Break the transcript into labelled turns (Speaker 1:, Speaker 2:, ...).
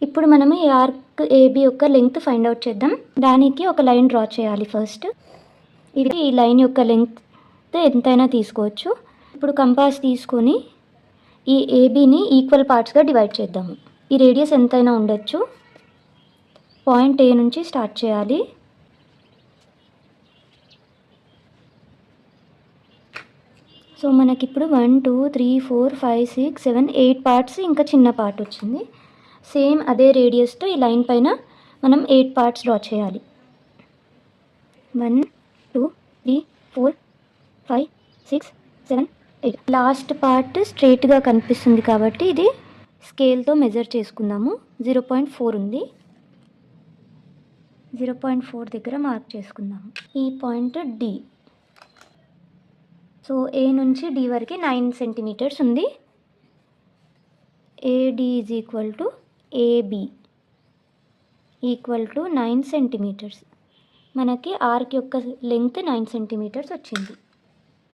Speaker 1: ఇప్పుడు మనము ఈ ఆర్క్ ఏబి యొక్క లెంగ్త్ ఫైండ్ అవుట్ చేద్దాం. దానికి ఒక లైన్ డ్రా చేయాలి ఫస్ట్. ఇది ఈ లైన్ యొక్క లెంగ్త్ ఎంతైనా తీసుకోవచ్చు. ఇప్పుడు కంపాస్ తీసుకొని ఈ ఏబిని ఈక్వల్ పార్ట్స్గా డివైడ్ చేద్దాము. ఈ రేడియస్ ఎంతైనా ఉండొచ్చు. పాయింట్ ఏ నుంచి స్టార్ట్ చేయాలి. సో మనకిప్పుడు 1 2 3 4 5 6 7 8 పార్ట్స్ ఇంకా చిన్న పార్ట్ వచ్చింది. సేమ్ అదే రేడియస్తో ఈ లైన్ పైన మనం 8 పార్ట్స్ డ్రా చేయాలి. 1 2 3 4 5 6 7 8. లాస్ట్ పార్ట్ స్ట్రైట్గా కనిపిస్తుంది కాబట్టి ఇది స్కేల్తో మెజర్ చేసుకుందాము. 0.4 ఉంది. 0.4 దగ్గర మార్క్ చేసుకుందాము. ఈ పాయింట్ డి. సో ఏ నుంచి డి వరకు 9 సెంటీమీటర్స్ ఉంది. AD is equal to AB equal to 9 centimetres. మనకి ఆర్క్ యొక్క లెంగ్త్ 9 సెంటీమీటర్స్ వచ్చింది.